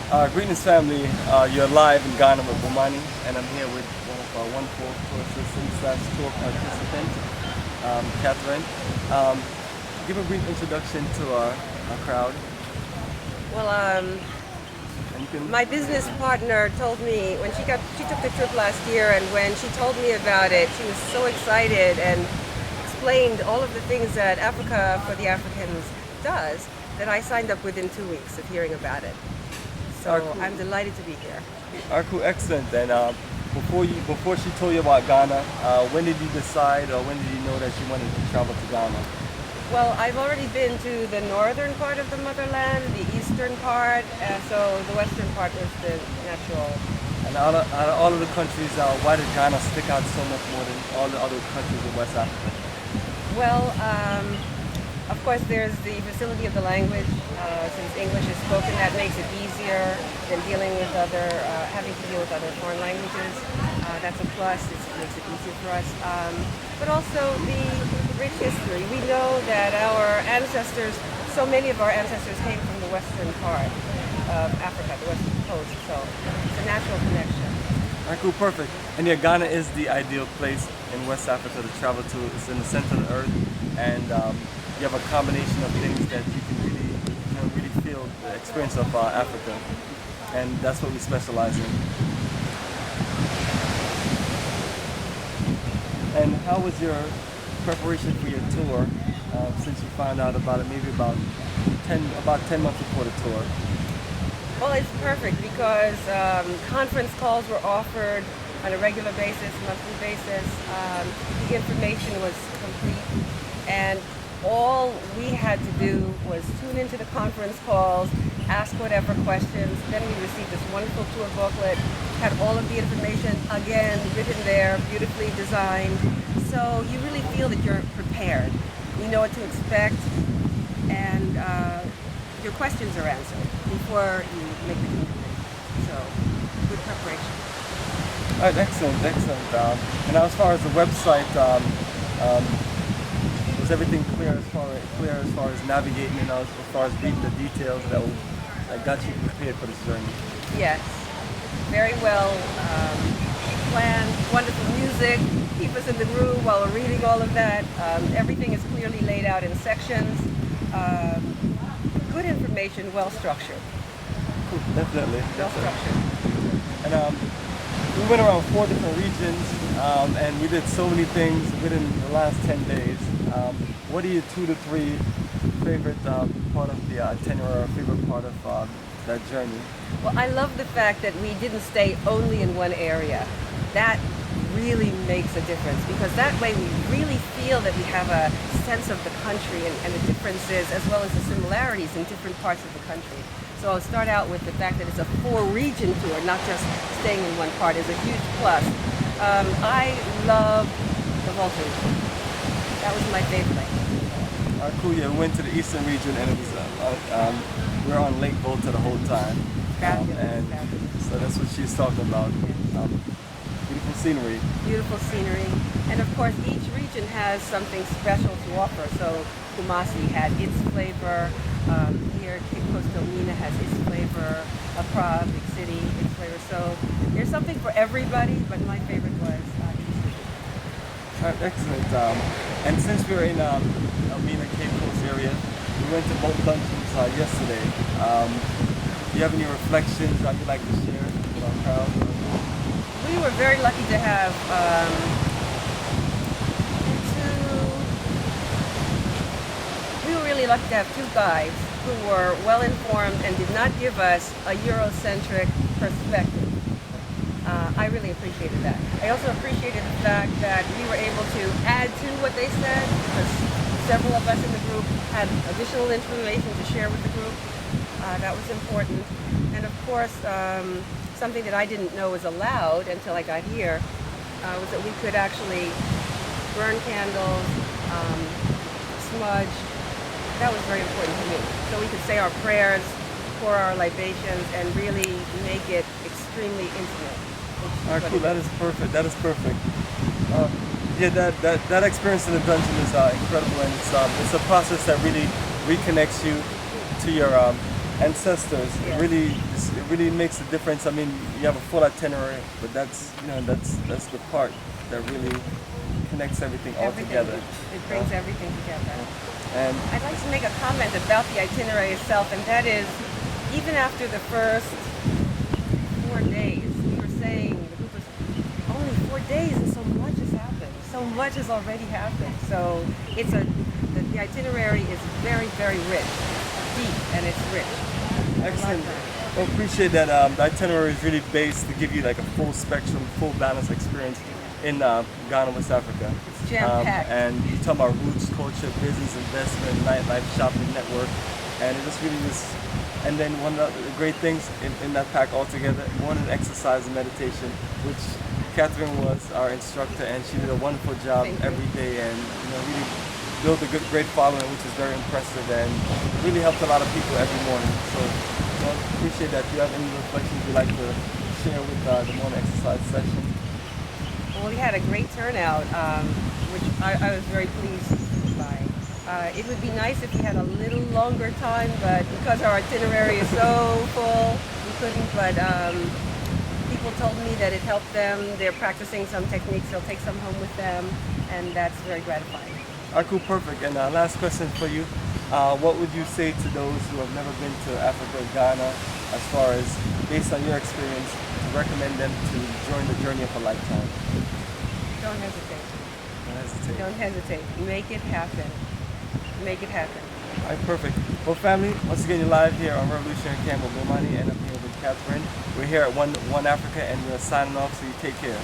Greetings, family. You're live in Ghana with Bomani, and I'm here with one of our wonderful tour assistants slash tour participants, Catherine. Um, Give a brief introduction to our crowd, Well, and you can. my business partner told me when she took the trip last year, and when she told me about it, she was so excited and explained all of the things that Africa for the Africans does that I signed up within 2 weeks of hearing about it. So Cool. I'm delighted to be here. Cool, excellent. And before she told you about Ghana, when did you decide, or when did you know that you wanted to travel to Ghana? Well, I've already been to the northern part of the motherland, the eastern part, so the western part was the natural. And out of all of the countries, why did Ghana stick out so much more than all the other countries in West Africa? Well, of course, there's the facility of the language. Since English is spoken, that makes it easier than having to deal with other foreign languages. That's a plus. It makes it easier for us. But also the rich history. We know that our ancestors, so many of our ancestors came from the western part of Africa, the western coast. So it's a natural connection. Alright, cool, perfect. And yeah, Ghana is the ideal place in West Africa to travel to. It's in the center of the earth, and you have a combination of things that you can really feel the experience of Africa, and that's what we specialize in. And how was your preparation for your tour? Since you found out about it, maybe about 10 months before the tour. Well, it's perfect because conference calls were offered on a regular basis, monthly basis. The information was complete, and all we had to do was tune into the conference calls, ask whatever questions. Then we received this wonderful tour booklet, had all of the information again written there, beautifully designed. So you really feel that you're prepared. You know what to expect, and your questions are answered before you make the commitment. So, good preparation. All right, excellent, excellent. And as far as the website, was everything clear as far as navigating, as far as reading the details that got you prepared for this journey? Yes, very well planned, wonderful music, keep us in the groove while we're reading all of that. Everything is clearly laid out in sections. Good information, well structured. Cool, definitely. Well structured. And we went around 4 different regions, and we did so many things within the last 10 days. What are your 2 to 3 favorite part of the itinerary, or favorite part of that journey? Well, I love the fact that we didn't stay only in one area. That really makes a difference because that way we really feel that we have a sense of the country and the differences as well as the similarities in different parts of the country. So I'll start out with the fact that it's a 4-region tour, not just staying in one part is a huge plus. I love the Volta region. That was my favorite. Cool, yeah, we went to the eastern region, and it was we were on Lake Volta the whole time. Fabulous, And fabulous. so that's what she's talking about. Beautiful scenery. Beautiful scenery. And of course, each region has something special to offer. So Kumasi had its flavor. Here, Cape Coast Elmina has its flavor. Accra, big city, its flavor. So there's something for everybody, but my favorite was East Region. All right, excellent. And since we were in Elmina, Cape Coast area, we went to both dungeons yesterday. Do you have any reflections that you'd like to share with our crowd? We were very lucky to have we were really lucky to have 2 guides who were well informed and did not give us a Eurocentric perspective. I really appreciated that. I also appreciated the fact that we were able to add to what they said because several of us in the group had additional information to share with the group. That was important. And of course, something that I didn't know was allowed until I got here was that we could actually burn candles, smudge. That was very important to me. So we could say our prayers, pour our libations, and really make it extremely intimate. All right, cool. That is perfect. That is perfect. Yeah, that experience in the dungeon is incredible, and it's a process that really reconnects you to your ancestors. Yes. It really makes a difference. I mean, you have a full itinerary, but that's the part that really connects everything all Everything. together. It brings everything together. And I'd like to make a comment about the itinerary itself, and that is, even after the first 4 days, we were saying, the group was, only 4 days and so much has happened. So much has already happened. So the itinerary is very, very rich. It's deep and it's rich. excellent. I like that. Well, appreciate that. The itinerary is really based to give you like a full spectrum, full balance experience in Ghana, West Africa. It's jam-packed. And you talk about roots, culture, business, investment, nightlife, shopping, network, and it just really is. And then one of the great things in that pack altogether, morning exercise and meditation, which Catherine was our instructor, and she did a wonderful job Thank you. every day, and really built a great following, which is very impressive, and really helped a lot of people every morning. So, appreciate that. Do you have any reflections you'd like to share with the morning exercise session? Well, we had a great turnout, which I was very pleased by. It would be nice if we had a little longer time, but because our itinerary is so full, we couldn't. But people told me that it helped them. They're practicing some techniques. They'll take some home with them, and that's very gratifying. All right, cool, perfect. And last question for you. What would you say to those who have never been to Africa or Ghana, as far as, based on your experience, to recommend them to join the journey of a lifetime? Don't hesitate. Don't hesitate. Don't hesitate. Make it happen. Make it happen. All right, perfect. Well, family, once again, you're live here on Revolutionary Camp with Bomani, and I'm here with Catherine. We're here at One Africa, and we're signing off, so you take care.